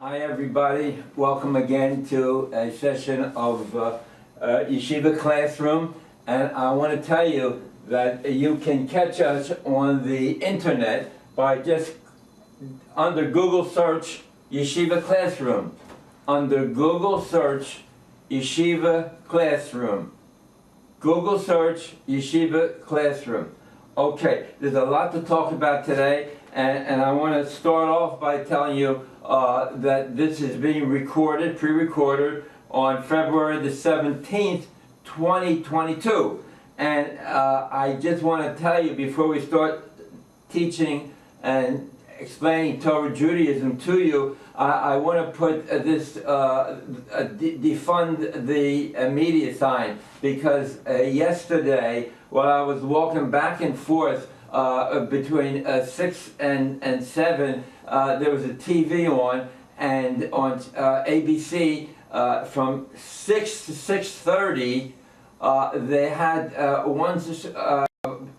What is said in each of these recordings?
Hi everybody, welcome again to a session of Yeshiva Classroom, and I want to tell you that you can catch us on the internet by just under Google search Yeshiva Classroom. Under Google search Yeshiva Classroom. Google search Yeshiva Classroom. Okay, there's a lot to talk about today, and I want to start off by telling you that this is being recorded, pre-recorded, on February the 17th, 2022. And I just want to tell you before we start teaching and explaining Torah Judaism to you, I want to put this defund the media sign, because yesterday while I was walking back and forth between 6 and 7, there was a TV on, and on ABC from 6 to 6:30 they had one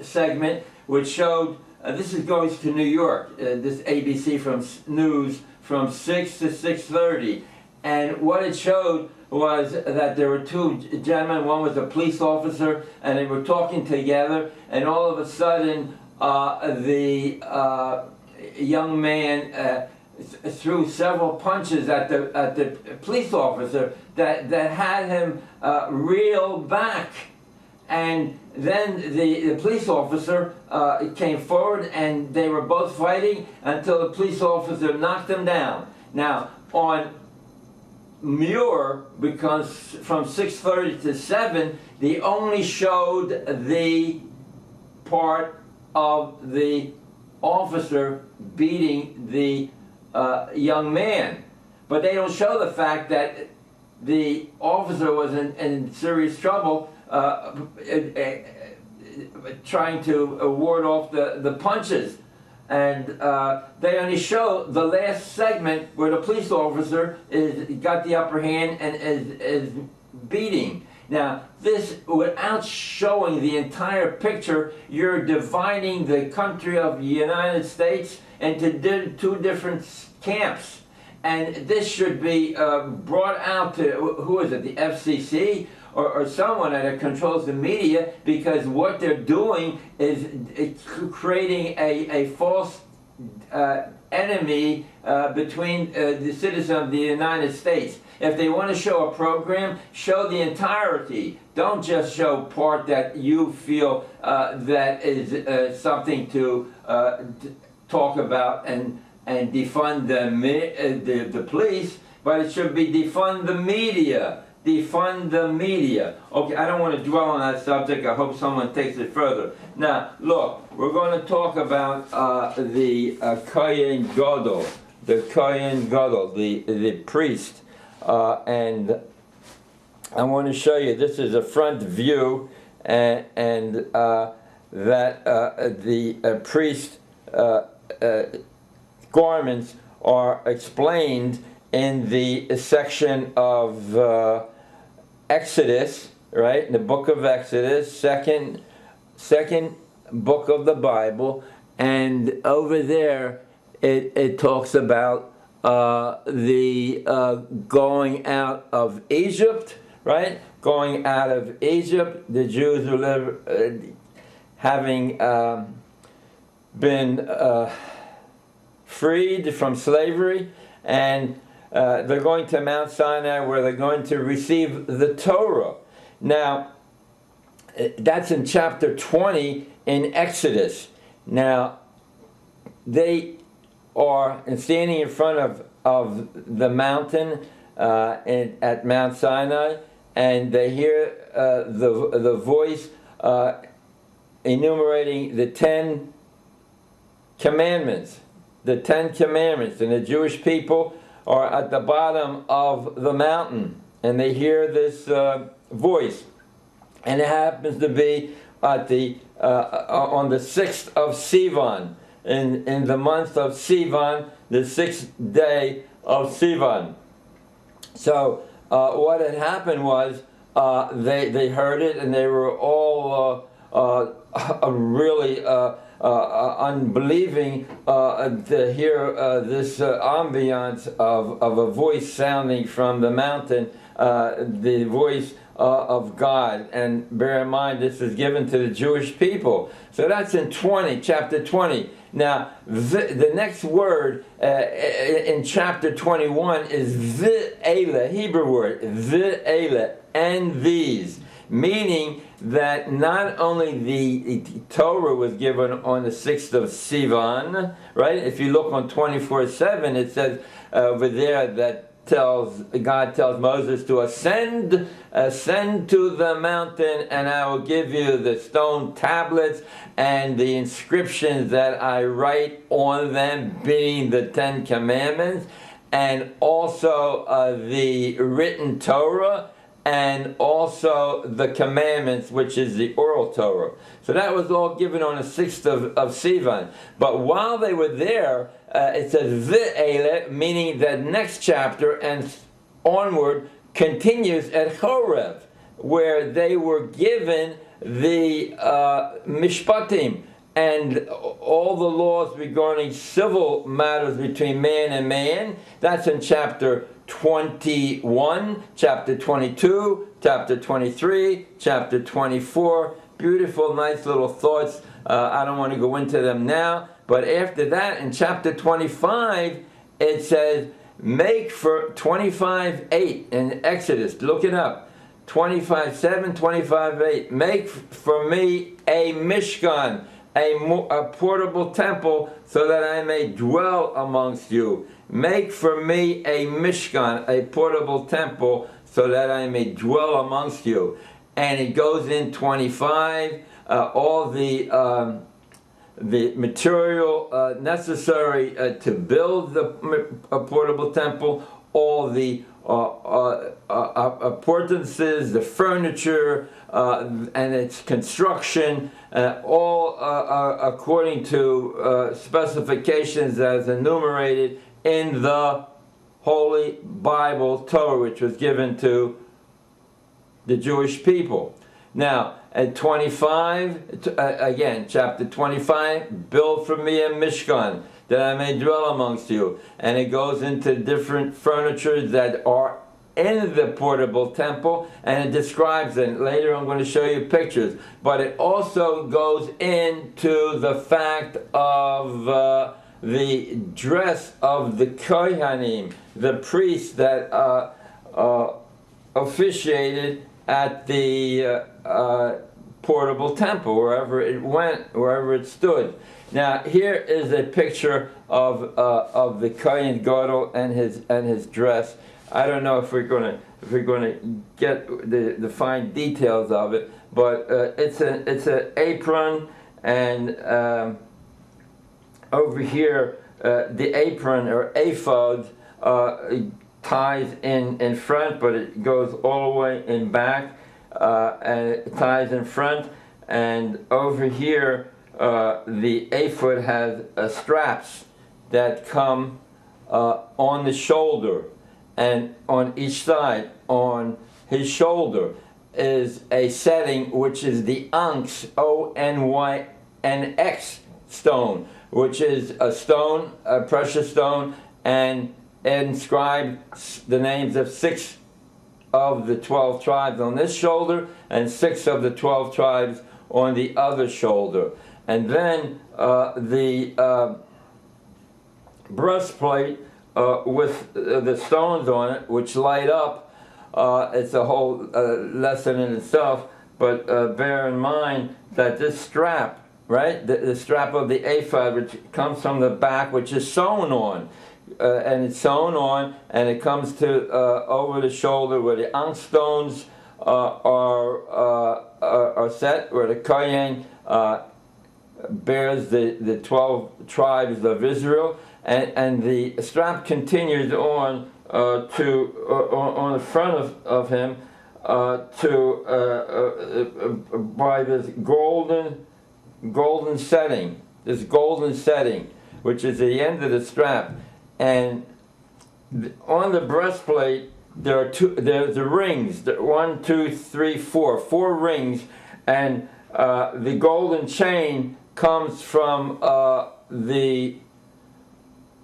segment which showed this goes to New York, this ABC from news from 6 to 6:30, and what it showed was that there were two gentlemen. One was a police officer, and they were talking together, and all of a sudden the young man threw several punches at the police officer that had him reel back. And then the police officer came forward, and they were both fighting until the police officer knocked him down. Now, on Muir, because from 6:30 to 7, they only showed the part of the officer beating the young man. But they don't show the fact that the officer was in serious trouble, trying to ward off the punches. And they only show the last segment where the police officer got the upper hand and is beating. Now, this, without showing the entire picture, you're dividing the country of the United States into two different camps. And this should be brought out to, who is it, the FCC? Or someone that controls the media, because what they're doing is creating a false enemy between the citizens of the United States. If they want to show a program, show the entirety. Don't just show part that you feel that is something to talk about and defund the police, but it should be defund the media. Defund the media. Okay, I don't want to dwell on that subject. I hope someone takes it further. Now, look, we're going to talk about the Kohen Gadol, the Kohen Gadol, the priest, and I want to show you. This is a front view, and that the priest garments are explained in the section of Exodus, right? In the book of Exodus, second book of the Bible, and over there it talks about the going out of Egypt, right? Going out of Egypt, the Jews were having been freed from slavery, and they're going to Mount Sinai, where they're going to receive the Torah. Now, that's in chapter 20 in Exodus. Now, they are standing in front of the mountain at Mount Sinai, and they hear the voice enumerating the 10 commandments. The 10 commandments, and the Jewish people are at the bottom of the mountain, and they hear this voice, and it happens to be at on the 6th of Sivan, in the month of Sivan, the 6th day of Sivan. So what had happened was they heard it, and they were all really unbelieving to hear this ambiance of a voice sounding from the mountain, the voice of God. And bear in mind, this is given to the Jewish people. So that's in chapter 20. Now, the next word in chapter 21 is v'ele, Hebrew word, v'ele, and these. Meaning that not only the Torah was given on the 6th of Sivan, right? If you look on 24:7, it says over there that God tells Moses to ascend to the mountain, and I will give you the stone tablets and the inscriptions that I write on them, being the 10 Commandments, and also the written Torah, and also the commandments, which is the oral Torah. So that was all given on the 6th of Sivan. But while they were there, it says V'ele, meaning that next chapter and onward continues at Horeb, where they were given the Mishpatim and all the laws regarding civil matters between man and man. That's in chapter 21, chapter 22, chapter 23, chapter 24. Beautiful, nice little thoughts. I don't want to go into them now. But after that, in chapter 25, it says, make for 25:8 in Exodus. Look it up. 25:7, 25:8. Make for me a Mishkan, a portable temple, so that I may dwell amongst you. Make for me a Mishkan, a portable temple, so that I may dwell amongst you. And it goes in 25, all the material necessary to build a portable temple, all the appurtenances, the furniture, and its construction, all according to specifications as enumerated in the Holy Bible, Torah, which was given to the Jewish people. Now, at 25, again, chapter 25, build for me a Mishkan, that I may dwell amongst you. And it goes into different furniture that are in the portable temple, and it describes it. Later I'm going to show you pictures. But it also goes into the fact of the dress of the Kohanim, the priests that officiated at the portable temple, wherever it went, wherever it stood. Now here is a picture of the Kohen Gadol and his dress. I don't know if we're gonna get the fine details of it, but it's an apron, and over here the apron or ephod ties in front, but it goes all the way in back, and it ties in front. And over here the ephod has straps that come on the shoulder, and on each side on his shoulder is a setting which is the onyx, O-N-Y-N-X stone, which is a stone, a precious stone, and inscribed the names of 6 of the 12 tribes on this shoulder and 6 of the 12 tribes on the other shoulder. And then the breastplate with the stones on it, which light up. It's a whole lesson in itself, but bear in mind that this strap, right, the strap of the ephod, which comes from the back, which is sewn on, and it's sewn on, and it comes to over the shoulder where the onyx stones are set, where the Kohen bears the 12 tribes of Israel, and the strap continues on on the front of him by this golden setting, which is the end of the strap. And on the breastplate there's the rings, 1, 2, 3, 4 rings, and The golden chain comes from the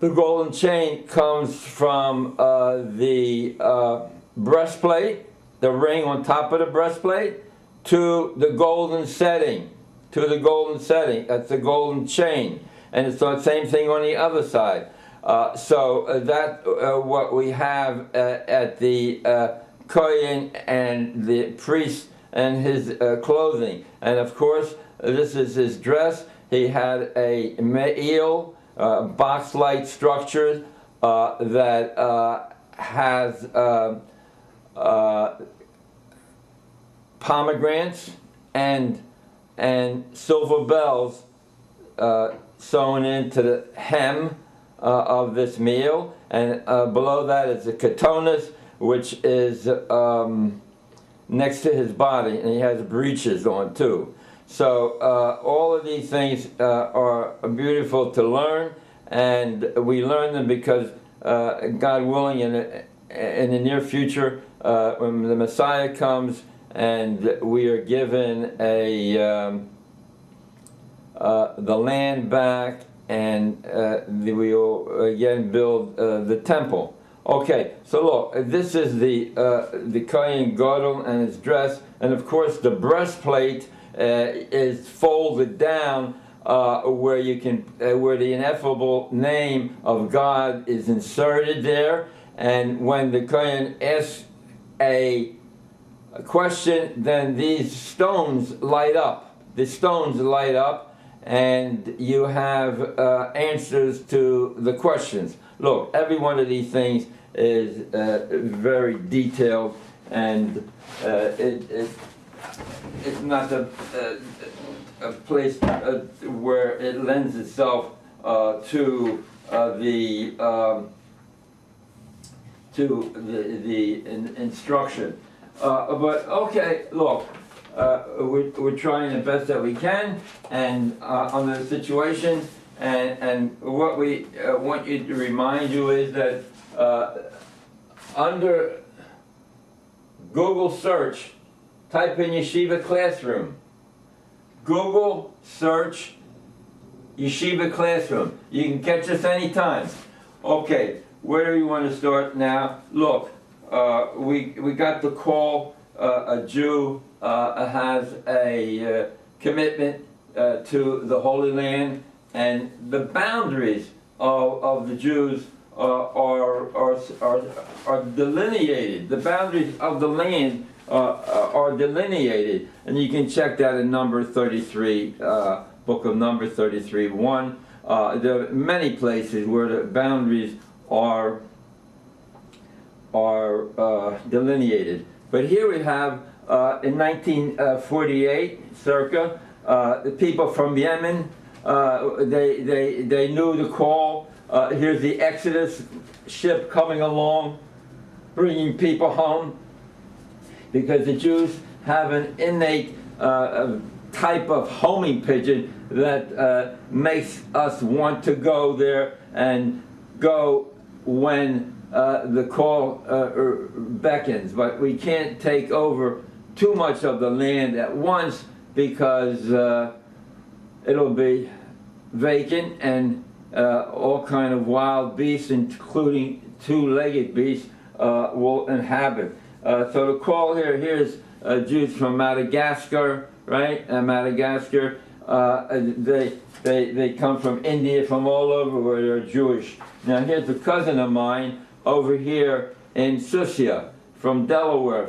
golden chain comes from the breastplate, the ring on top of the breastplate, to the golden setting. To the golden setting. That's the golden chain. And it's the same thing on the other side. So that's what we have at the Kohen and the priest and his clothing. And of course, this is his dress. He had a me'il, box-like structure that has pomegranates and silver bells sewn into the hem of this meal, and below that is the katonas, which is next to his body, and he has breeches on too. So all of these things are beautiful to learn, and we learn them because God willing, in the near future, when the Messiah comes and we are given the land back, and we will again build the temple. Okay, so look, this is the Kohen Gadol and his dress, and of course the breastplate is folded down where you can where the ineffable name of God is inserted there, and when the Kohen asks a question, then these stones light up. The stones light up, and you have answers to the questions. Look, every one of these things is very detailed, and it's not a place where it lends itself to the instruction. But okay, look, we're trying the best that we can, and on the situation, and what we want you to remind you is that under Google search, type in Yeshiva Classroom. Google search Yeshiva Classroom. You can catch us anytime. Okay, where do we want to start now? Look, we got the call. A Jew has a commitment to the Holy Land, and the boundaries of the Jews are delineated. The boundaries of the land are delineated, and you can check that in Number 33, Book of Number 33:1. There are many places where the boundaries are delineated. But here we have, in 1948, circa, the people from Yemen, they knew the call. Here's the Exodus ship coming along, bringing people home, because the Jews have an innate type of homing pigeon that makes us want to go there and go when the call beckons. But we can't take over too much of the land at once, because it'll be vacant, and all kind of wild beasts, including two-legged beasts, will inhabit. So the call here's Jews from Madagascar, right? Madagascar. They come from India, from all over where they're Jewish. Now here's a cousin of mine over here in Susia, from Delaware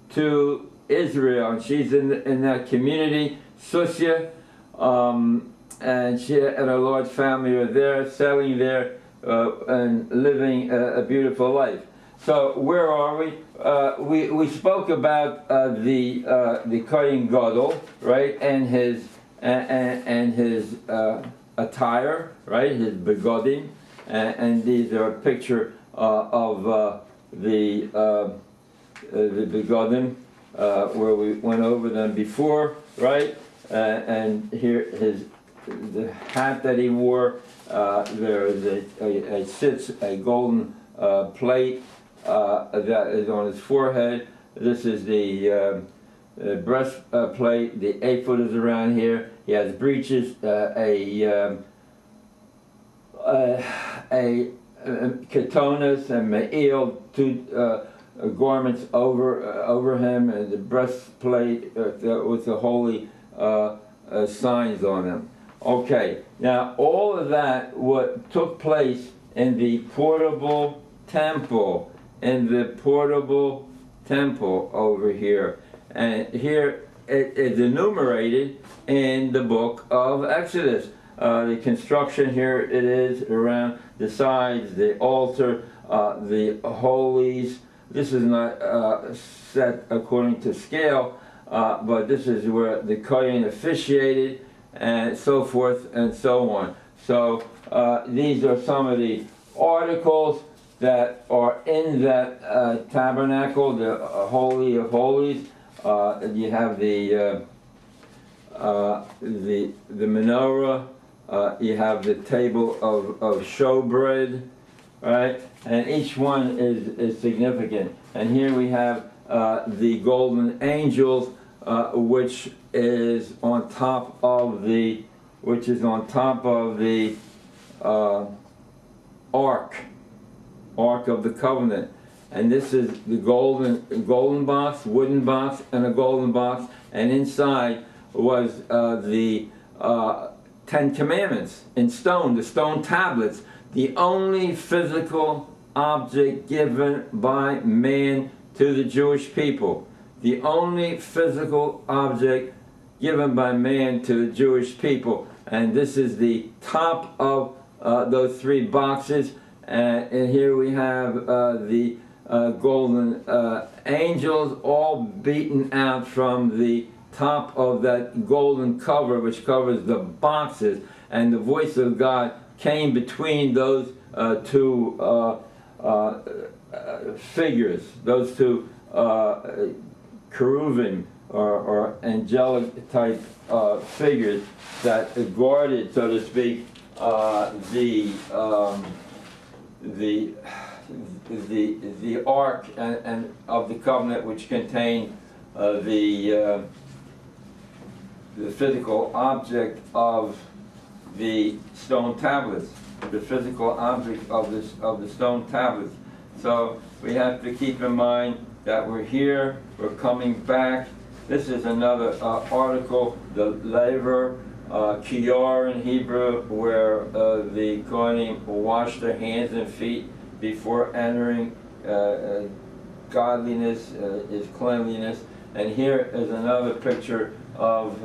to Israel, and she's in that community, Susia, and she and her large family are there, settling there, and living a beautiful life. So where are we? We spoke about the Kohen Gadol, right, and his attire, right, his begodim, and these are a picture of the begodim, where we went over them before, right, and here the hat that he wore. There is a golden plate that is on his forehead. This is the breastplate, the ephod is around here. He has breeches, a katonas and me'il, two garments over him, and the breastplate with the holy signs on them. Okay, now all of that what took place in the portable temple, over here, and here it is enumerated in the book of Exodus. The construction here it is around the sides, the altar, the holies. This is not set according to scale, but this is where the Kohen officiated, and so forth and so on. So these are some of the articles that are in that tabernacle, the Holy of Holies. You have the menorah. You have the table of showbread, right? And each one is significant. And here we have the golden angels, which is on top of the ark of the covenant. And this is the golden box, wooden box, and a golden box. And inside was the 10 Commandments in stone, the stone tablets, the only physical object given by man to the Jewish people. The only physical object given by man to the Jewish people. And this is the top of those three boxes. And here we have the golden angels all beaten out from the top of that golden cover, which covers the boxes. And the voice of God came between those two figures, those two cherubim or angelic type figures that guarded, so to speak, the ark and of the covenant, which contained the physical object of the stone tablets, the physical object of the stone tablets. So we have to keep in mind that we're here, we're coming back. This is another article, the laver, kiyar in Hebrew, where the Kohanim wash their hands and feet before entering. Godliness is cleanliness. And here is another picture of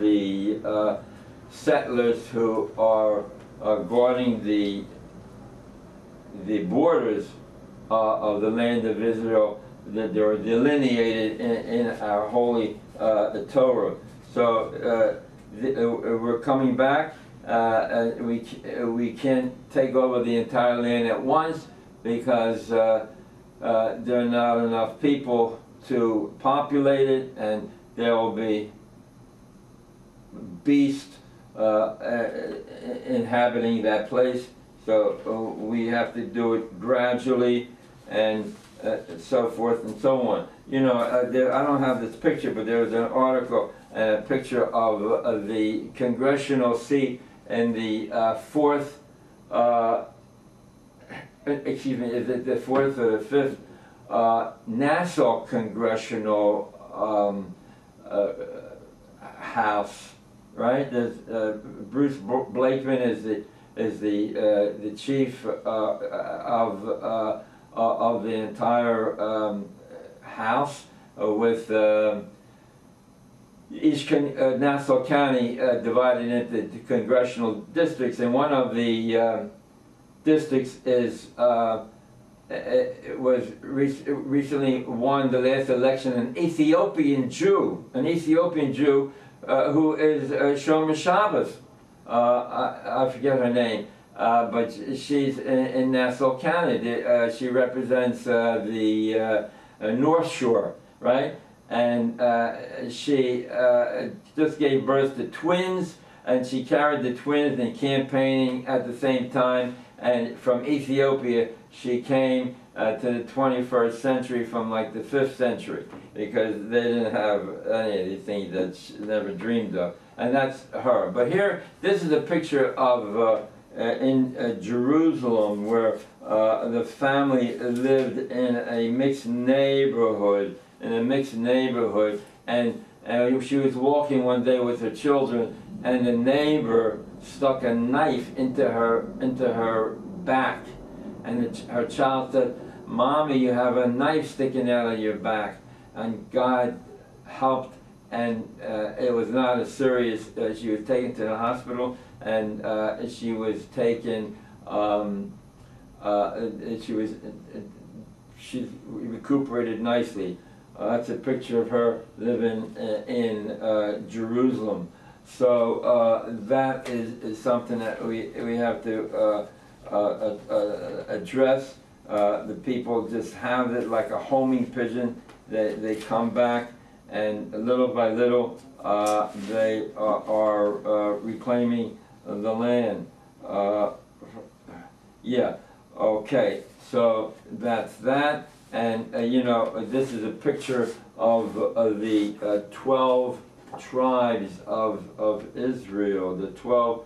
the settlers who are guarding the borders of the land of Israel that are delineated in our holy Torah. So we're coming back. We can't take over the entire land at once because there are not enough people to populate it, and there will be beasts inhabiting that place. So we have to do it gradually, and so forth and so on. You know, I don't have this picture, but there was an article and a picture of the congressional seat in the fourth, excuse me, is it the fourth or the fifth Nassau congressional house, right? There's Bruce Blakeman is the chief of the entire house, with each Nassau County divided into congressional districts, and one of the districts is recently won the last election an Ethiopian Jew who is Shomer Shabbos. I forget her name, but she's in Nassau County. She represents the North Shore, right? And she just gave birth to twins, and she carried the twins in campaigning at the same time. and from Ethiopia she came to the 21st century from like the 5th century, because they didn't have any of these things that she never dreamed of. And that's her. But here, this is a picture of in Jerusalem, where the family lived in a mixed neighborhood, and she was walking one day with her children, and the neighbor stuck a knife into her back, and her child said, "Mommy, you have a knife sticking out of your back." And God helped, and it was not as serious. She was taken to the hospital, and she was taken. She recuperated nicely. That's a picture of her living in Jerusalem. So that is something that we have to address. The people just have it like a homing pigeon. They come back, and little by little they are reclaiming the land. Yeah, okay, so that's that. And this is a picture of the 12 tribes of Israel, the 12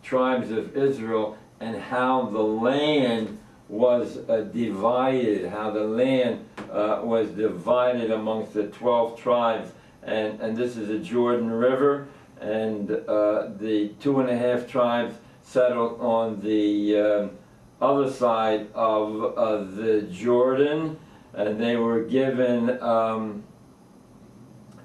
tribes of Israel, and how the land was divided, amongst the 12 tribes. And this is the Jordan River, and the 2.5 tribes settled on the other side of the Jordan, and they were given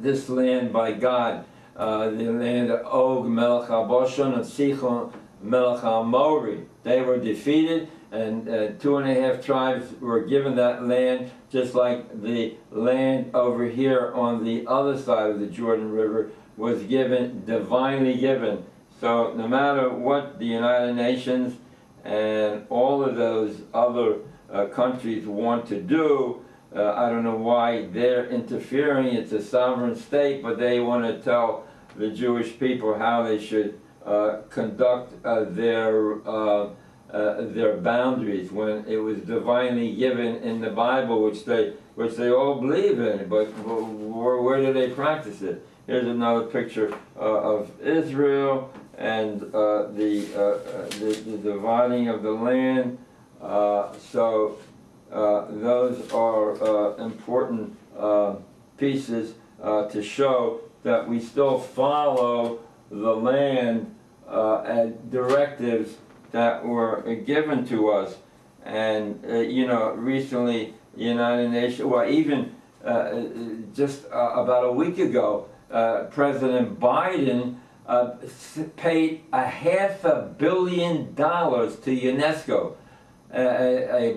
this land by God, the land of Og Melech HaBashan and Sichon Melech HaMori. They were defeated, and 2.5 tribes were given that land, just like the land over here on the other side of the Jordan River was given, divinely given. So no matter what the United Nations and all of those other countries want to do, I don't know why they're interfering. It's a sovereign state, but they want to tell the Jewish people how they should conduct their boundaries, when it was divinely given in the Bible, which they all believe in. But where do they practice it? Here's another picture of Israel and the dividing of the land. So those are important pieces to show that we still follow the land and directives that were given to us. And recently the United Nations, well, even just about a week ago, President Biden paid $500 million to UNESCO, a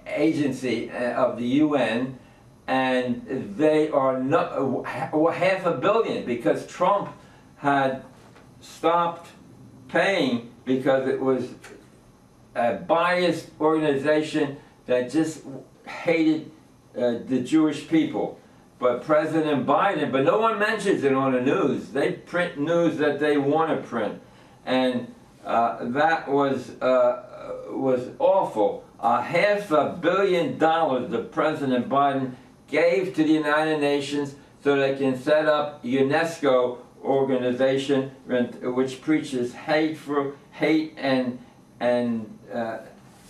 agency of the UN, and they are not $500 million, because Trump had stopped paying because it was a biased organization that just hated the Jewish people. But President Biden, but no one mentions it on the news. They print news that they want to print, and that was awful. $500 million that President Biden gave to the United Nations so they can set up UNESCO organization which preaches hate and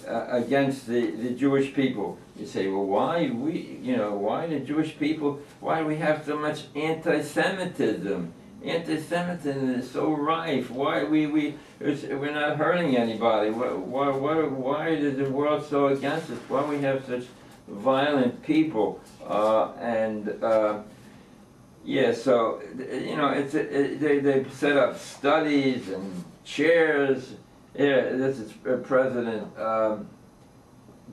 against the Jewish people. You say, well, why the Jewish people? Why do we have so much anti-Semitism? Anti-Semitism is so rife. Why we're not hurting anybody? Why is the world so against us? Why we have such violent people? Yeah, so they set up studies and chairs. Yeah, this is President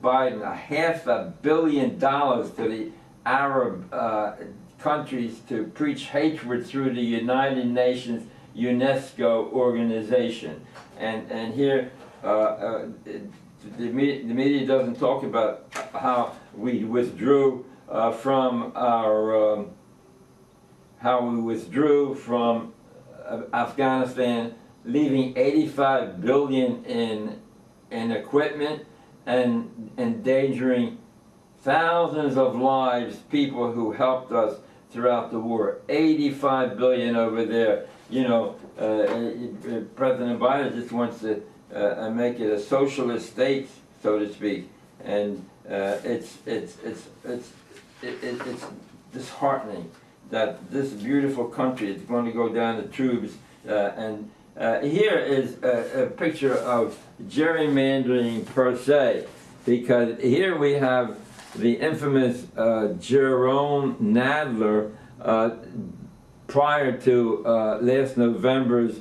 Biden, $500 million to the Arab countries to preach hatred through the United Nations UNESCO organization. And here the media doesn't talk about how we withdrew from Afghanistan, leaving $85 billion in in equipment and endangering thousands of lives, people who helped us throughout the war. 85 billion over there. You know, President Biden just wants to make it a socialist state, so to speak, and it's disheartening that this beautiful country is going to go down the tubes. And here is a picture of gerrymandering per se, because here we have the infamous Jerome Nadler prior to last November's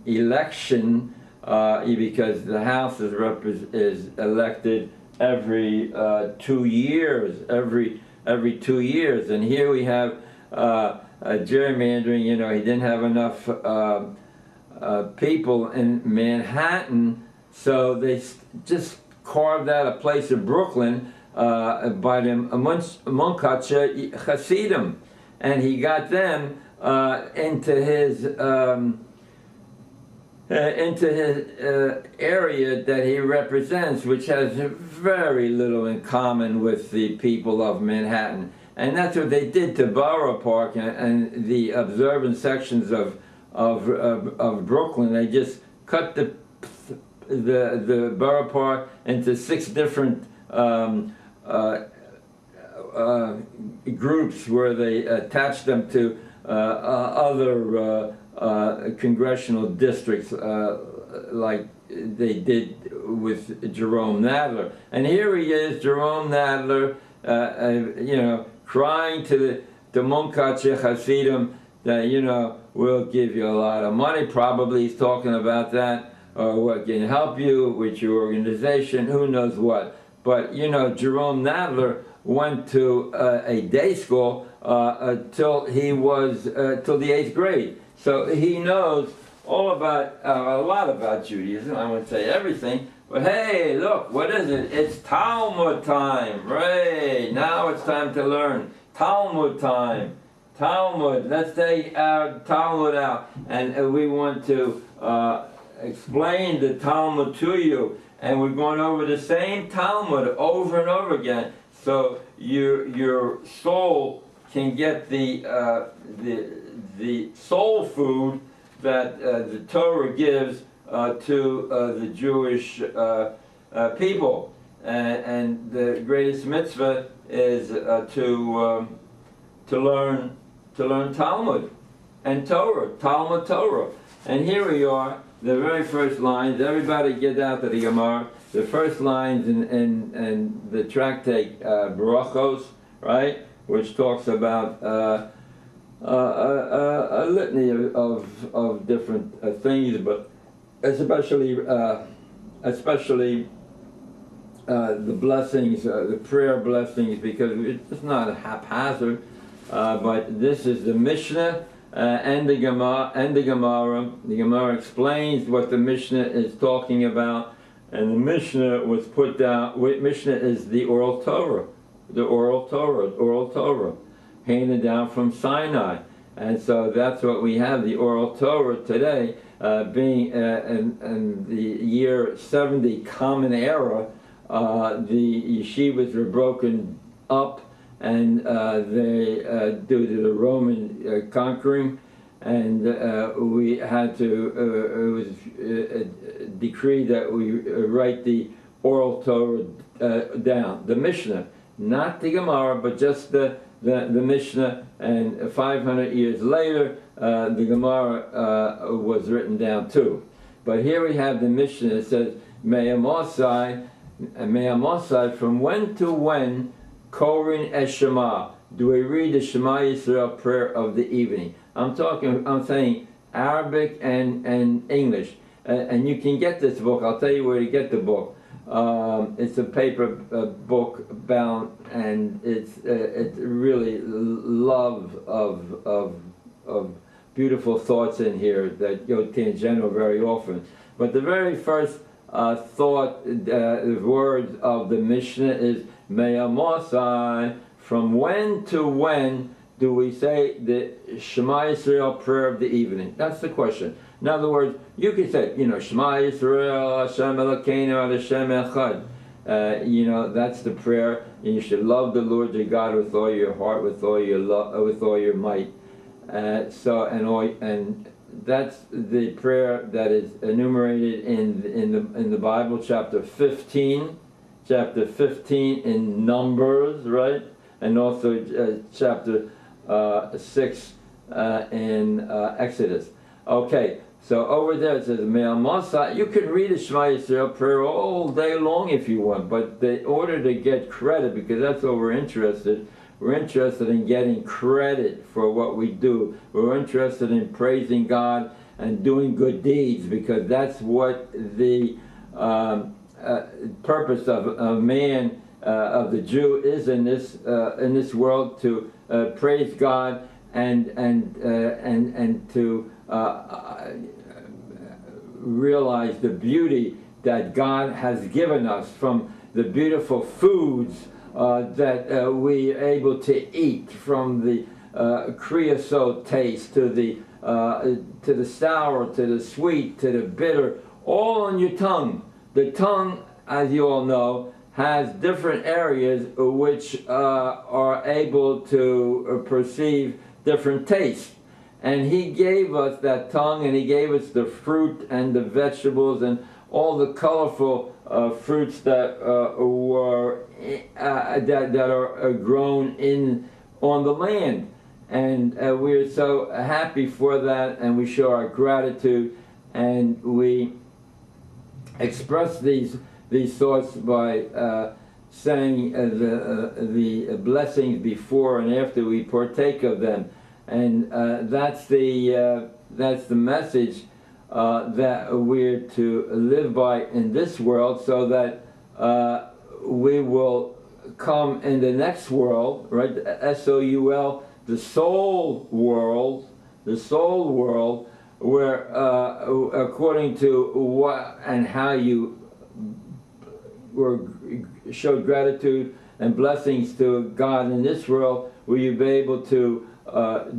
election, because the House is elected every 2 years, every 2 years, and here we have gerrymandering. You know, he didn't have enough people in Manhattan, so they just carved out a place in Brooklyn by the Munkacher Hasidim, and he got them into his area that he represents, which has very little in common with the people of Manhattan. And that's what they did to Borough Park and the observant sections of Brooklyn. They just cut the Borough Park into 6 different groups, where they attached them to other congressional districts, like they did with Jerome Nadler. And here he is, Jerome Nadler, you know, crying to the Munkacher Hasidim that, you know, we'll give you a lot of money. Probably he's talking about that, or what can help you with your organization, who knows what. But, you know, Jerome Nadler went to a day school till he was till the 8th grade. So he knows all about, a lot about Judaism. I wouldn't say everything, but hey, look, what is it? It's Talmud time, right? Now it's time to learn. Talmud time. Talmud, let's take our Talmud out, and we want to explain the Talmud to you. And we're going over the same Talmud over and over again, so your soul can get the soul food that the Torah gives to the Jewish people. And the greatest mitzvah is to learn Talmud and Torah, Talmud Torah. And here we are, the very first lines. Everybody get out to the Gemara. The first lines in the tractate Brachos, right, which talks about a litany of different things, but especially the blessings, the prayer blessings, because it's not haphazard, but this is the Mishnah and the Gemara. The Gemara explains what the Mishnah is talking about, and the Mishnah was put down. Mishnah is the oral Torah, handed down from Sinai. And so that's what we have, the oral Torah today, being in the year 70 Common Era. The yeshivas were broken up, and they, due to the Roman conquering, and we had to, it was decreed that we write the oral Torah down, the Mishnah, not the Gemara, but just the Mishnah. And 500 years later, the Gemara was written down too. But here we have the Mishnah. It says, Me'amosai, from when to when, Korin Eshema, do we read the Shema Yisrael prayer of the evening? I'm saying Arabic and English. And you can get this book. I'll tell you where to get the book. It's a paper book bound, and it's really love of beautiful thoughts in here that go tangential very often. But the very first thought, the word of the Mishnah is Me'amosai. From when to when do we say the Shema Yisrael prayer of the evening? That's the question. In other words, you could say, Shema Yisrael, Hashem Elokeinu, Hashem Echad. That's the prayer. And you should love the Lord your God with all your heart, with all your love, with all your might. And that's the prayer that is enumerated in the Bible, chapter 15 in Numbers, right? And also chapter 6 in Exodus. Okay, so over there it says, Me'al Masa. You can read the Shema Yisrael prayer all day long if you want, but in order to get credit, because that's what we're interested in getting credit for what we do. We're interested in praising God and doing good deeds, because that's what the purpose of man, of the Jew, is in this world, to praise God and to realize the beauty that God has given us, from the beautiful foods that we are able to eat, from the creosote taste to the sour, to the sweet, to the bitter, all on your tongue. The tongue, as you all know, has different areas which are able to perceive different tastes. And He gave us that tongue, and He gave us the fruit and the vegetables and all the colorful fruits that are grown on the land. And we're so happy for that, and we show our gratitude, and we express these thoughts by saying the blessings before and after we partake of them. And that's the message that we're to live by in this world, so that we will come in the next world, right? S-O-U-L, the soul world, where according to what and how you showed gratitude and blessings to God in this world, will you be able to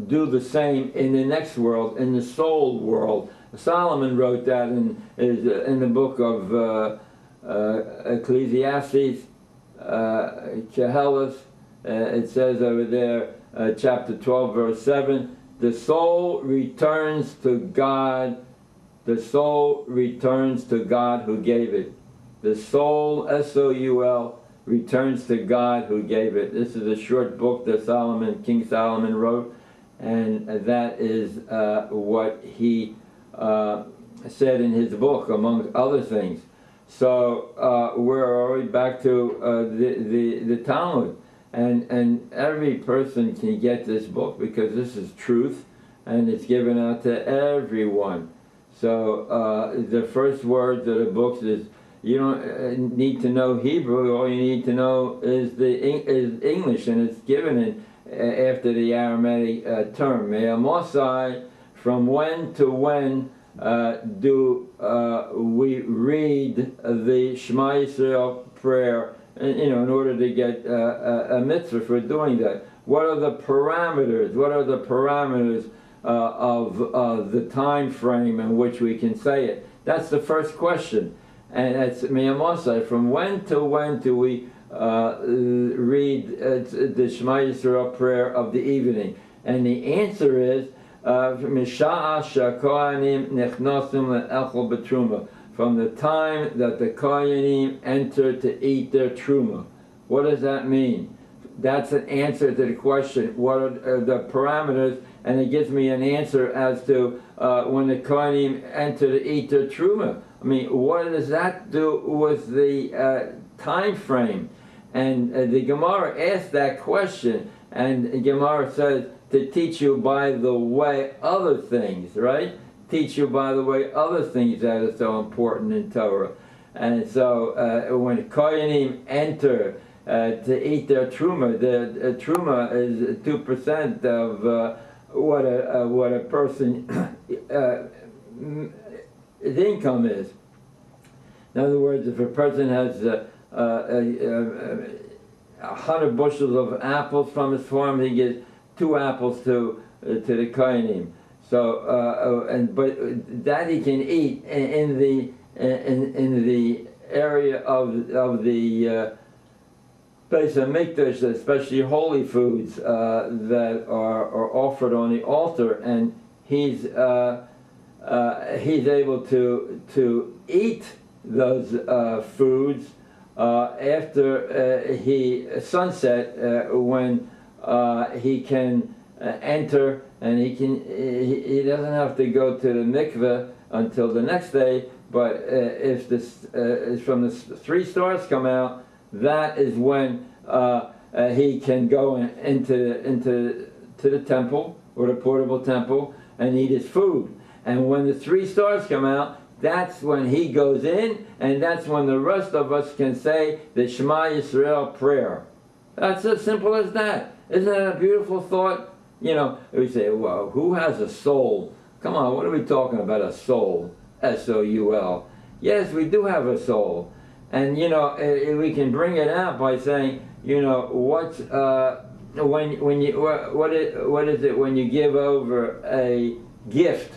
do the same in the next world, in the soul world. Solomon wrote that in the book of Ecclesiastes, Chehelis. It says over there, chapter 12, verse 7, the soul returns to God. The soul returns to God who gave it. The soul, S-O-U-L, returns to God who gave it. This is a short book that King Solomon wrote, and that is what he said in his book, among other things. So we're already back to the Talmud, and every person can get this book, because this is truth, and it's given out to everyone. So the first words of the book is, you don't need to know Hebrew. All you need to know is English, and it's given after the Aramaic term. Me'amosai, from when to when do we read the Shema Yisrael prayer? In order to get a mitzvah for doing that. What are the parameters? What are the parameters of the time frame in which we can say it? That's the first question. And that's Miyamosai. From when to when do we read the Shema Yisrael prayer of the evening? And the answer is Misha'a Shakohanim Nechnosim Le'echol B'Truma. From the time that the Kohanim enter to eat their Truma. What does that mean? That's an answer to the question, what are the parameters? And it gives me an answer as to when the Kohanim enter to eat their Truma. I mean, what does that do with the time frame? And the Gemara asked that question, and the Gemara says to teach you by the way other things, right? Teach you by the way other things that are so important in Torah. And so when Kohanim enter to eat their Truma, the Truma is 2% of what a person his income is. In other words, if a person has 100 bushels of apples from his farm, he gets 2 apples to the kohanim. So but that he can eat in the area of the Beis HaMikdash, especially holy foods that are offered on the altar, and he's able to eat those foods after sunset, when he can enter, and he doesn't have to go to the mikveh until the next day. But if from the 3 stars come out, that is when he can go into the temple, or the portable temple, and eat his food. And when the 3 stars come out, that's when he goes in, and that's when the rest of us can say the Shema Yisrael prayer. That's as simple as that. Isn't that a beautiful thought? You know, we say, well, who has a soul? Come on, what are we talking about, a soul? S-O-U-L. Yes, we do have a soul. And, you know, we can bring it out by saying, you know, what is it when you give over a gift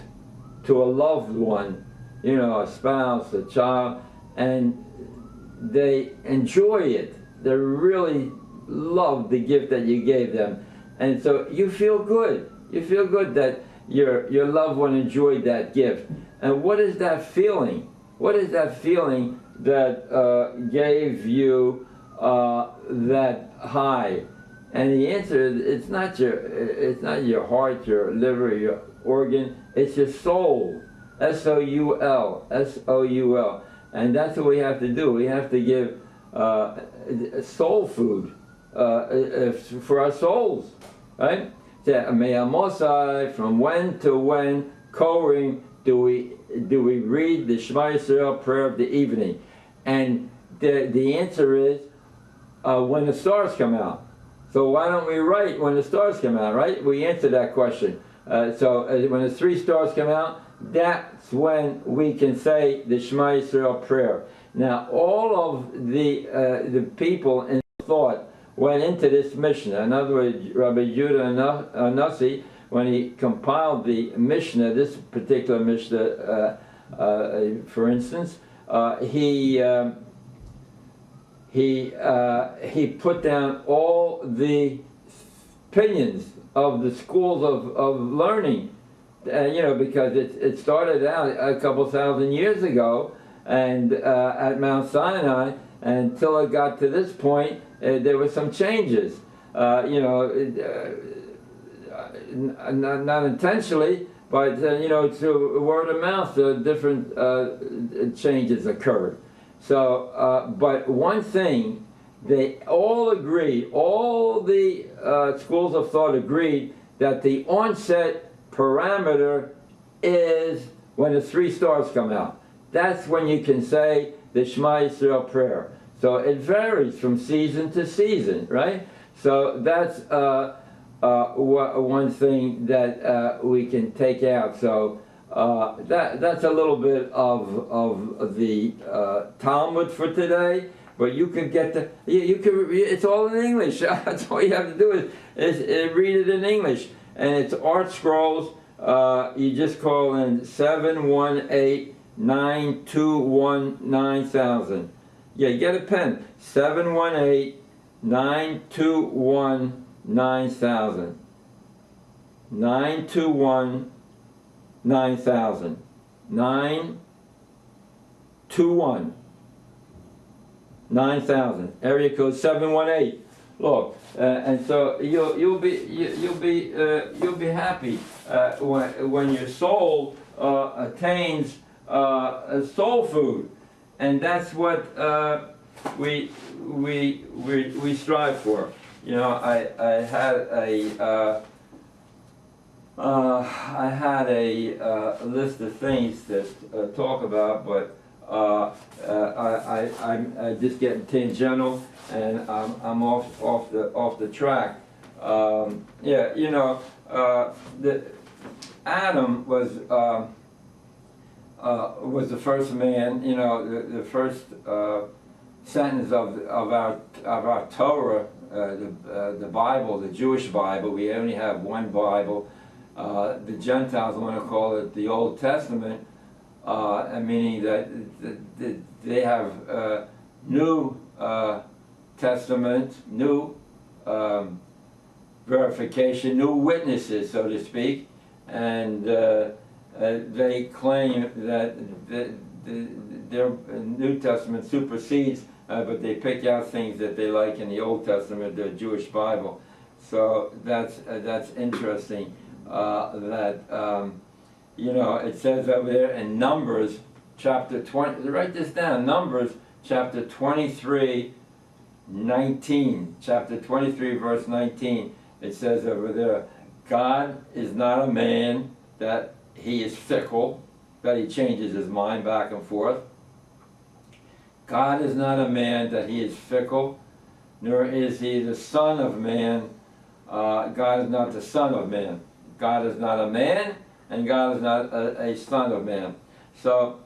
to a loved one, you know, a spouse, a child, and they enjoy it. They really love the gift that you gave them. And so you feel good. You feel good that your loved one enjoyed that gift. And what is that feeling? What is that feeling that gave you that high? And the answer is, it's not your heart, your liver, your organ. It's your soul. S-O-U-L. S-O-U-L. And that's what we have to do. We have to give soul food for our souls, right? From when to when, Koring, do we read the Shema Yisrael prayer of the evening? And the answer is when the stars come out. So why don't we write when the stars come out, right? We answer that question. So when the 3 stars come out, that's when we can say the Shema Yisrael prayer. Now, all of the people in thought went into this Mishnah. In other words, Rabbi Judah Nasi, when he compiled the Mishnah, this particular Mishnah, for instance, he put down all the opinions of the schools of learning, you know, because it started out a couple thousand years ago, and at Mount Sinai, until it got to this point, there were some changes, you know, not intentionally, but you know, through word of mouth, different changes occurred. So, but one thing, they all agreed, all the schools of thought agreed that the onset parameter is when the 3 stars come out. That's when you can say the Shema Yisrael prayer. So it varies from season to season, right? So that's one thing that we can take out. So that's a little bit of the Talmud for today. But you could get it's all in English. That's all you have to do is read it in English. And it's Art Scrolls. You just call in 718-921-9000. Yeah, get a pen. 718-921-9000. 921-9000. 921-9000. Area code 718. Look, and so you'll be happy when your soul attains soul food, and that's what we strive for. You know, I had a list of things to talk about, but I'm just getting tangential, and I'm off the track. Yeah, you know, Adam was the first man. You know, the first sentence of our Torah, the Bible, the Jewish Bible. We only have one Bible. The Gentiles want to call it the Old Testament, meaning that they have New Testament, new verification, new witnesses, so to speak, and they claim that their New Testament supersedes, but they pick out things that they like in the Old Testament, the Jewish Bible. So that's interesting. That it says over there in Numbers chapter 20. Write this down. Numbers chapter 23, 19. Chapter 23, verse 19. It says over there, God is not a man that he is fickle, that he changes his mind back and forth. God is not a man that he is fickle, nor is he the son of man. God is not the son of man. God is not a man, and God is not a son of man. So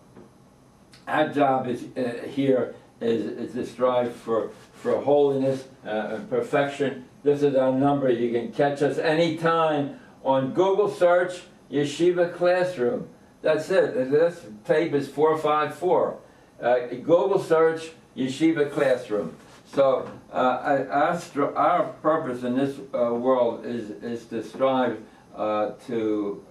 our job is here is to strive for holiness and perfection. This is our number. You can catch us anytime on Google search Yeshiva Classroom. That's it. This tape is 454. Google search Yeshiva Classroom. So our purpose in this world is to strive to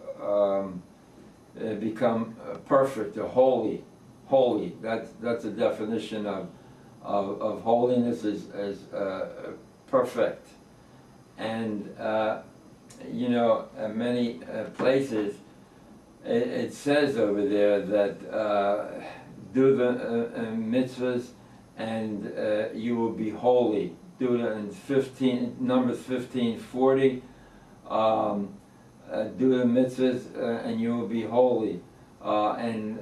become perfect, or holy. Holy. That's a definition of holiness is perfect. And in many places it says over there that do the mitzvahs and you will be holy. Do it in Numbers 15:40. Do the mitzvahs and you will be holy and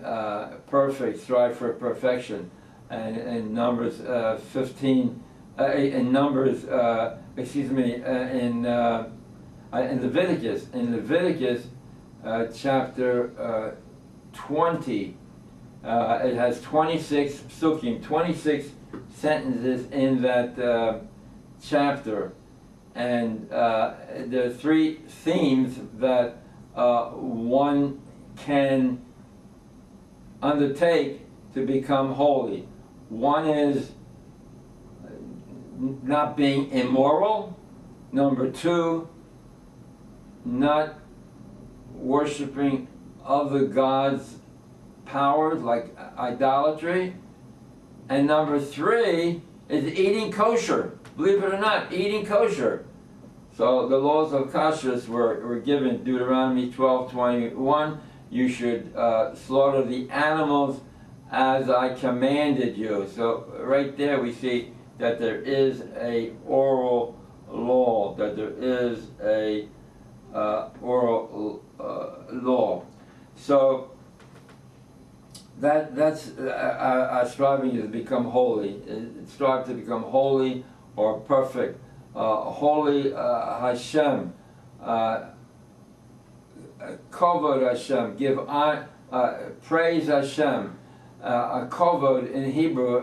perfect. Strive for perfection. And Numbers 15. In Numbers, in Leviticus. In Leviticus chapter 20. It has 26 psukim, 26 sentences in that chapter, and there are three themes that one can undertake to become holy. One is not being immoral. Number two, not worshiping other gods' powers like idolatry. And number three is eating kosher. Believe it or not, eating kosher. So the laws of kashrus were given, Deuteronomy 12:21. You should slaughter the animals as I commanded you. So right there we see that there is a oral law, that there is a oral law. So that's our striving is to become holy. Strive to become holy or perfect. Holy Hashem. Kavod Hashem. Give praise Hashem. Kavod in Hebrew,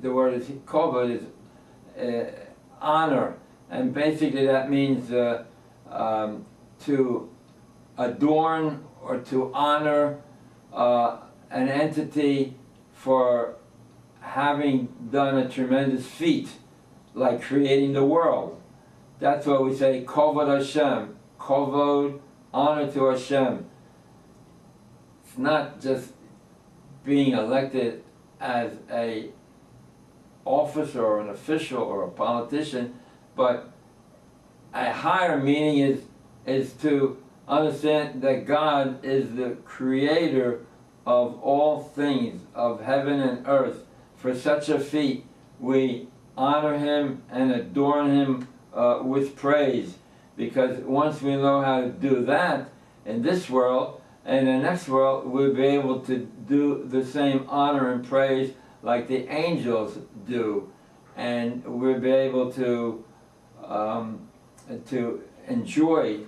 the word is kavod is honor, and basically that means to adorn or to honor an entity for having done a tremendous feat, like creating the world. That's why we say kavod Hashem, kavod, honor to Hashem. It's not just being elected as a officer or an official or a politician, but a higher meaning is to understand that God is the creator of all things, of heaven and earth. For such a feat, we honor Him and adorn Him with praise. Because once we know how to do that in this world, and in the next world, we'll be able to do the same honor and praise like the angels do. And we'll be able to enjoy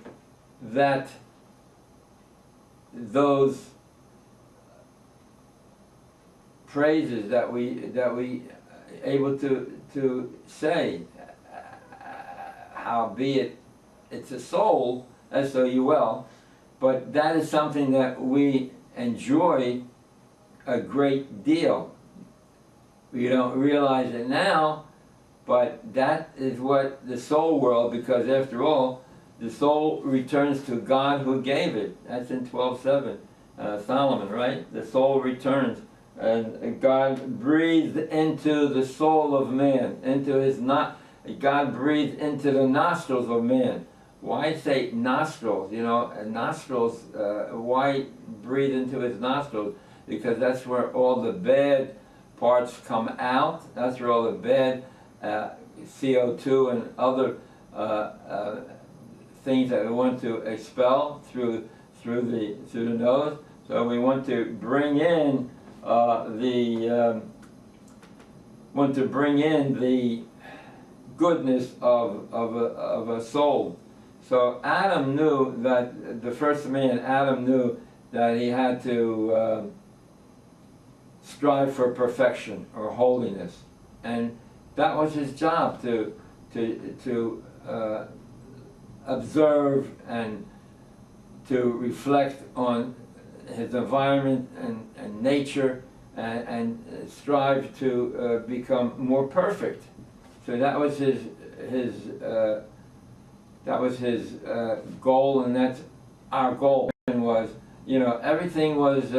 those praises that we able to say, howbeit it's a soul, S-O-U-L, but that is something that we enjoy a great deal. We don't realize it now, but that is what the soul world, because after all, the soul returns to God who gave it. That's in 12:7, Solomon, right? The soul returns, and God breathed into the soul of man, God breathed into the nostrils of man. Why say nostrils? You know, nostrils, why breathe into his nostrils? Because that's where all the bad parts come out. That's where all the bad CO2 and other things that we want to expel through the nose. So we want to bring in the goodness of a soul. So Adam knew that, the first man, Adam knew that he had to strive for perfection or holiness, and that was his job, to observe and to reflect on his environment and nature, and strive to become more perfect. So that was his goal, and that's our goal. And was, you know, everything was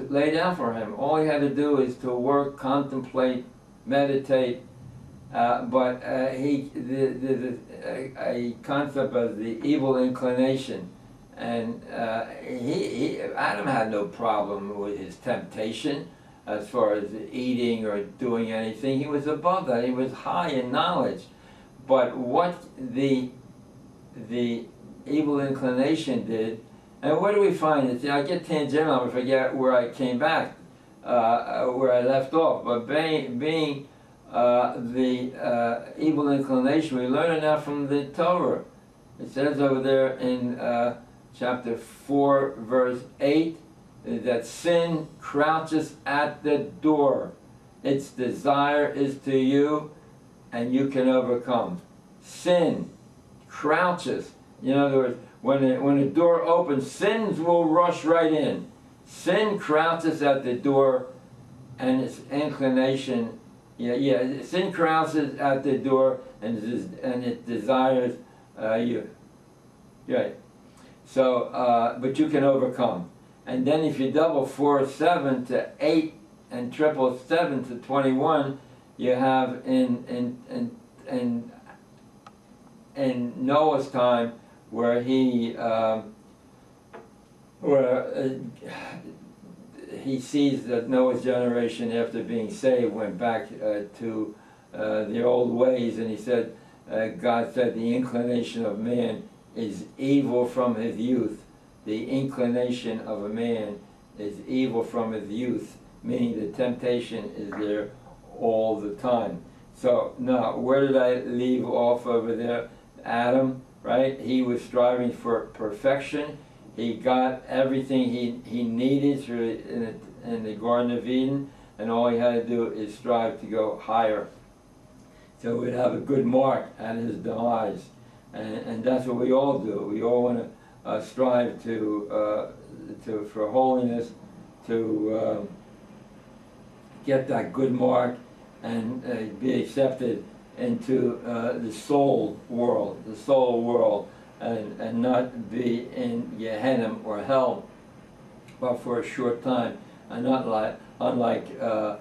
laid out for him. All he had to do is to work, contemplate, meditate. But a concept of the evil inclination, and Adam had no problem with his temptation as far as eating or doing anything. He was above that. He was high in knowledge. But what the evil inclination did, and where do we find it? I get tangential, I forget where I came back, where I left off. But being the evil inclination, we learn it now from the Torah. It says over there in chapter 4, verse 8, that sin crouches at the door. Its desire is to you, and you can overcome. Sin crouches. In other words, when the door opens, sins will rush right in. Sin crouches at the door, and its inclination, sin crouches at the door, and it desires you. Right. So, but you can overcome. And then if you double 4, 7 to 8, and triple 7 to 21, you have in Noah's time, where he sees that Noah's generation, after being saved, went back to their old ways, and he said, God said, the inclination of man is evil from his youth. The inclination of a man is evil from his youth, meaning the temptation is there all the time. So now, where did I leave off over there? Adam, right? He was striving for perfection. He got everything he needed through in the Garden of Eden, and all he had to do is strive to go higher. So we'd have a good mark at his demise, and that's what we all do. We all want to strive for holiness, to get that good mark, and be accepted into the soul world, and not be in Gehenna or hell, but for a short time, and not unlike our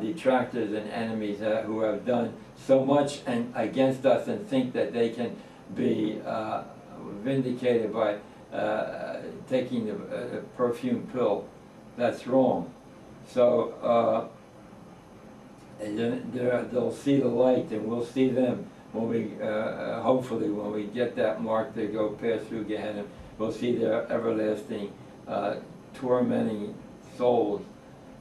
detractors and enemies who have done so much and against us, and think that they can be vindicated by taking the perfume pill. That's wrong. So they'll see the light, and we'll see them when we, hopefully, when we get that mark to go pass through Gehenna. We'll see their everlasting, tormenting souls.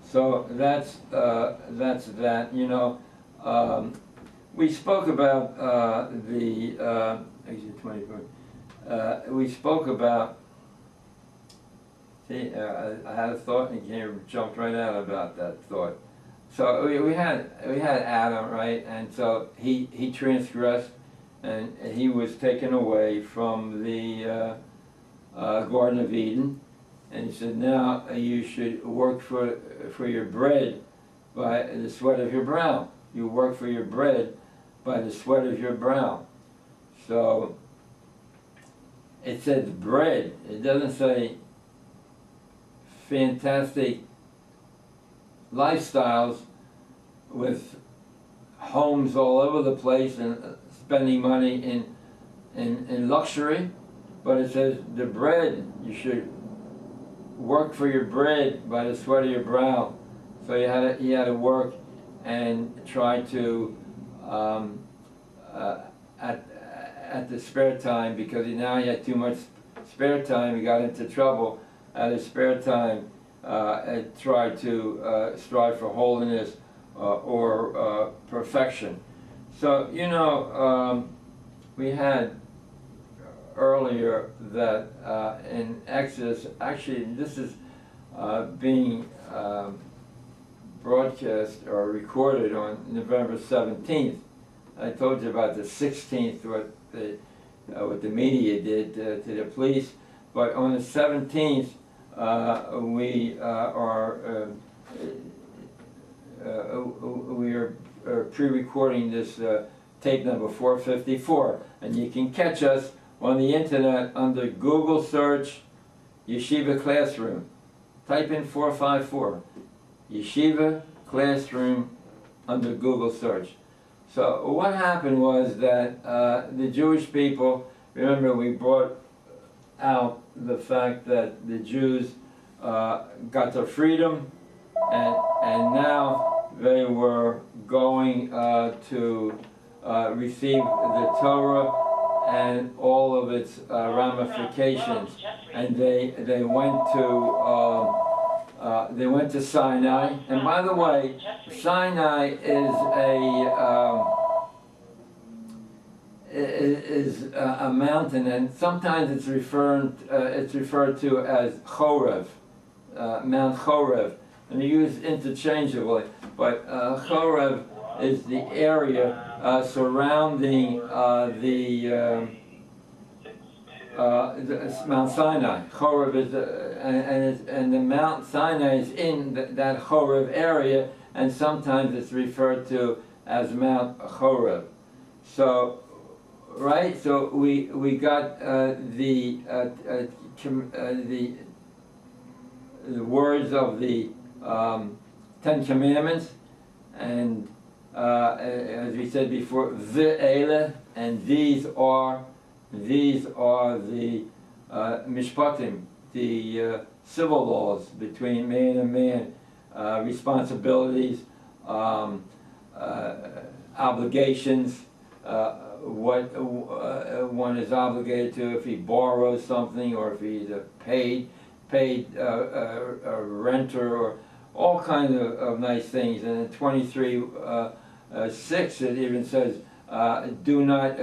So that's that. You know, we spoke about exit 24. We spoke about. See, I had a thought, and you jumped right out about that thought. So we had Adam, right? And so he transgressed, and he was taken away from the Garden of Eden, and he said, now you should work for your bread by the sweat of your brow. You work for your bread by the sweat of your brow. So it says bread. It doesn't say fantastic lifestyles with homes all over the place and spending money in luxury, but it says the bread, you should work for your bread by the sweat of your brow. So he had to work and try to at the spare time, because now he had too much spare time. He got into trouble at his spare time. And try to strive for holiness or perfection. So, you know, we had earlier that in Exodus, actually this is being broadcast or recorded on November 17th. I told you about the 16th, what the media did to the police, but on the 17th, we are pre-recording this tape number 454, and you can catch us on the internet under Google search Yeshiva Classroom. Type in 454 Yeshiva Classroom under Google search. So what happened was that the Jewish people, remember we brought out the fact that the Jews got their freedom, and now they were going to receive the Torah and all of its ramifications, and they went to Sinai. And by the way, Sinai is a mountain, and sometimes it's referred to as Chorev, Mount Chorev, and they use interchangeably. But Chorev is the area surrounding the Mount Sinai. Chorev is and the Mount Sinai is in that Chorev area, and sometimes it's referred to as Mount Chorev. So. Right, so we got the words of the Ten Commandments, and as we said before, ve'ele, and these are the mishpatim, the civil laws between man and man, responsibilities, obligations. What one is obligated to if he borrows something, or if he's a paid a renter, or all kinds of nice things. And in 23:6 it even says, do not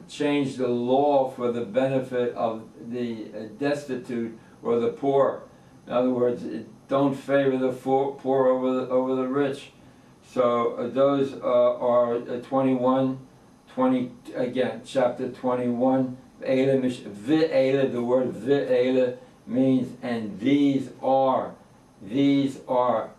change the law for the benefit of the destitute or the poor. In other words, don't favor the poor over the rich. So those are 21. 20 again, chapter 21. Ve'ele, the word ve'ele means, and these are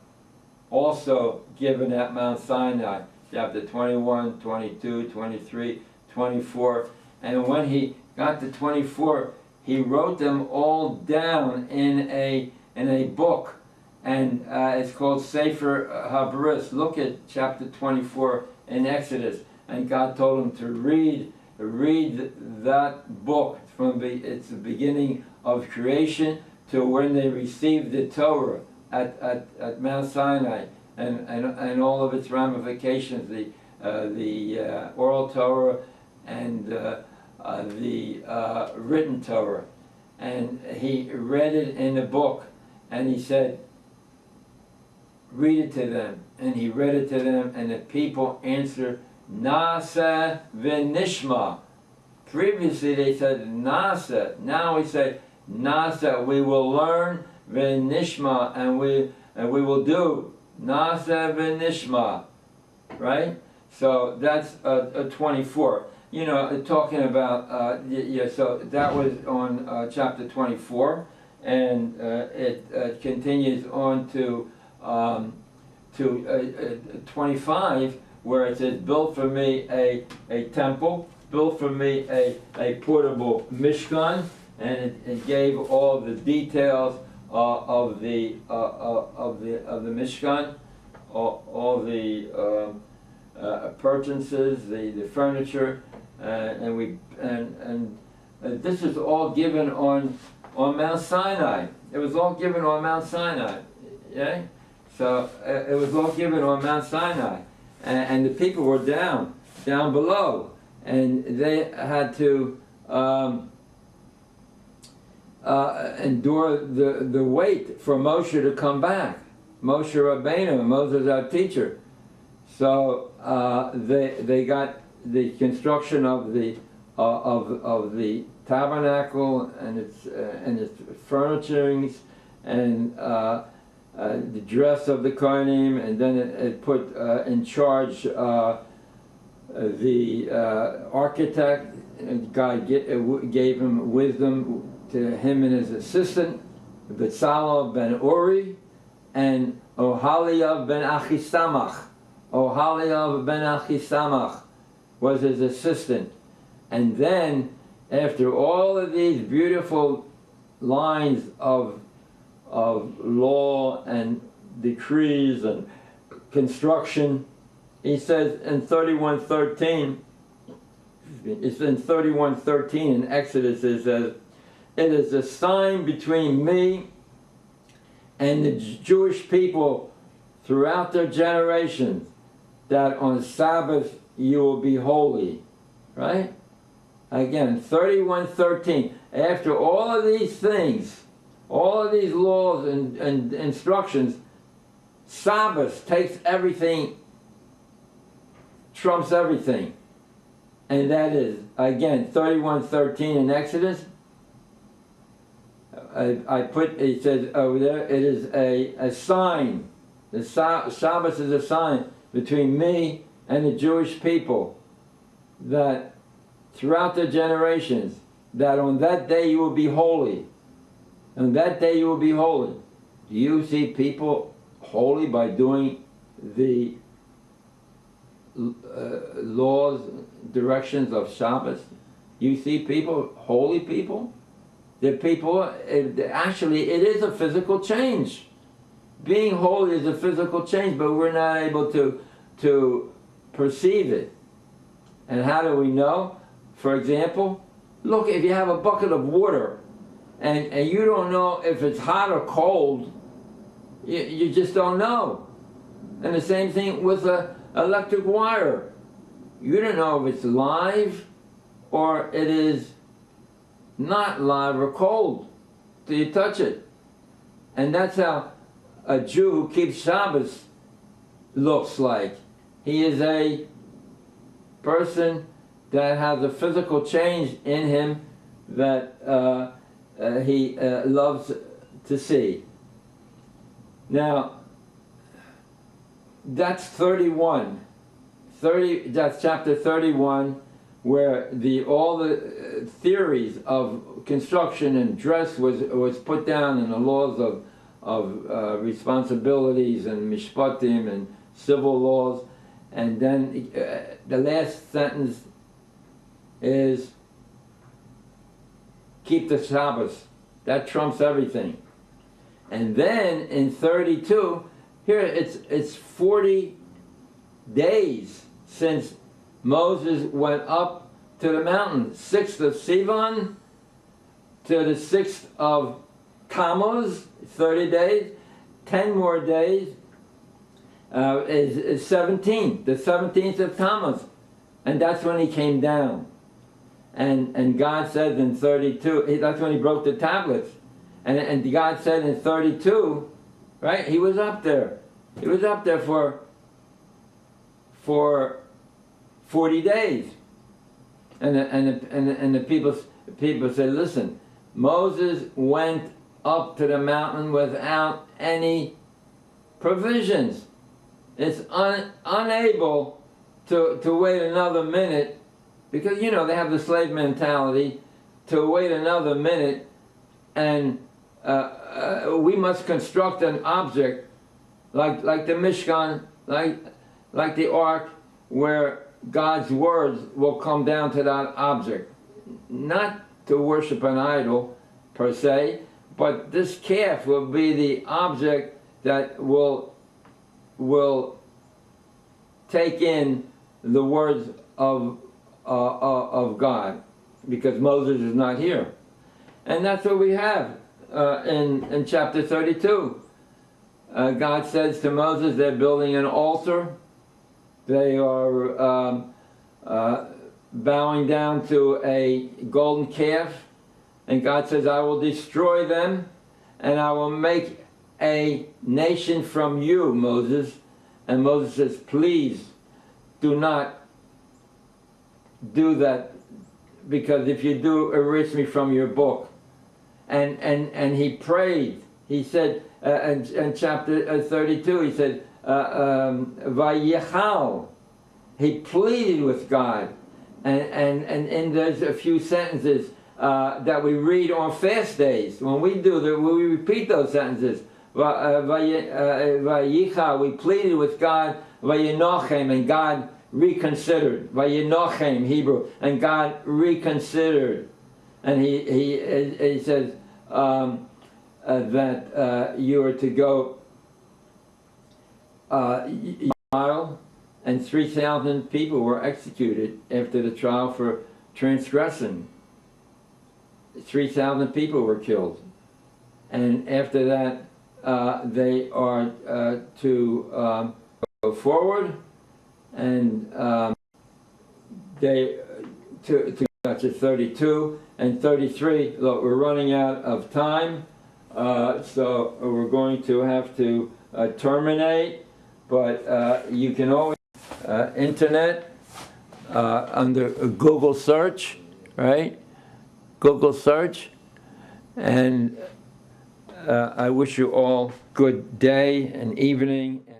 also given at Mount Sinai. Chapter 21, 22, 23, 24. And when he got to 24, he wrote them all down in a book, and it's called Sefer HaBris. Look at chapter 24 in Exodus. And God told him to read that book from its the beginning of creation to when they received the Torah at Mount Sinai, and all of its ramifications, the oral Torah and the written Torah. And he read it in the book, and he said, read it to them. And he read it to them, and the people answered, Nasa v'nishma. Previously they said Nasa. Now we say Nasa. We will learn v'nishma, and we will do. Nasa v'nishma, right? So that's a 24. You know, talking about, yeah, so that was on chapter 24, and it continues on to 25, where it says, build for me a temple, build for me a portable Mishkan, and it gave all the details of the Mishkan, all the purchases, the furniture, and this is all given on Mount Sinai. It was all given on Mount Sinai, yeah. So it was all given on Mount Sinai, and the people were down below, and they had to endure the wait for Moshe to come back. Moshe Rabbeinu, Moses our teacher. So they got the construction of the tabernacle and its furnishings and the dress of the Kohanim, and then it put in charge the architect. And God gave him wisdom to him and his assistant, Bezalel ben Uri, and Oholiav ben Achisamach. Oholiav ben Achisamach was his assistant. And then, after all of these beautiful lines of law and decrees and construction, he says in 31:13, it's in 31:13 in Exodus, it says, it is a sign between me and the Jewish people throughout their generations that on Sabbath you will be holy. Right? Again, 31:13. After all of these things, all of these laws and instructions, Sabbath takes everything, trumps everything. And that is, again, 31:13 in Exodus. It says over there, it is a sign. The Sabbath is a sign between me and the Jewish people, that throughout the generations, that on that day you will be holy. On that day you will be holy. Do you see people holy by doing the laws, directions of Shabbos? You see people, holy people? The people, actually it is a physical change. Being holy is a physical change, but we're not able to perceive it. And how do we know? For example, look, if you have a bucket of water and you don't know if it's hot or cold, you just don't know. And the same thing with an electric wire. You don't know if it's live or it is not live or cold till you touch it. And that's how a Jew who keeps Shabbos looks like. He is a person that has a physical change in him that he loves to see. Now, that's 31. That's chapter 31, where all the theories of construction and dress was put down in the laws of responsibilities and mishpatim and civil laws. And then the last sentence is keep the Shabbos. That trumps everything. And then in 32, here it's 40 days since Moses went up to the mountain, 6th of Sivan to the 6th of Tammuz, 30 days, 10 more days is 17, the 17th of Tammuz. And that's when he came down. And God said in 32, that's when he broke the tablets. And God said in 32, right, he was up there. He was up there for 40 days. And the people said, listen, Moses went up to the mountain without any provisions. It's unable to wait another minute, because you know they have the slave mentality, to wait another minute, and we must construct an object like the Mishkan, like the ark, where God's words will come down to that object. Not to worship an idol per se, but this calf will be the object that will take in the words of God, because Moses is not here. And that's what we have in chapter 32. God says to Moses, they're building an altar. They are bowing down to a golden calf. And God says, I will destroy them, and I will make a nation from you, Moses. And Moses says, please do not do that, because if you do, erase me from your book. And he prayed. He said, in chapter 32, he said, Vayichal. He pleaded with God. And there's a few sentences that we read on fast days. When we do that, we repeat those sentences. Vayichal, we pleaded with God. Vayinochem, and God reconsidered. Vayinochem, Hebrew, and God reconsidered. And he says that you are to go trial, and 3,000 people were executed after the trial for transgression. 3,000 people were killed. And after that, they are to go forward, and they to chapter 32 and 33. Look, we're running out of time, so we're going to have to terminate. But you can always internet under Google search, right? Google search, and I wish you all good day and evening.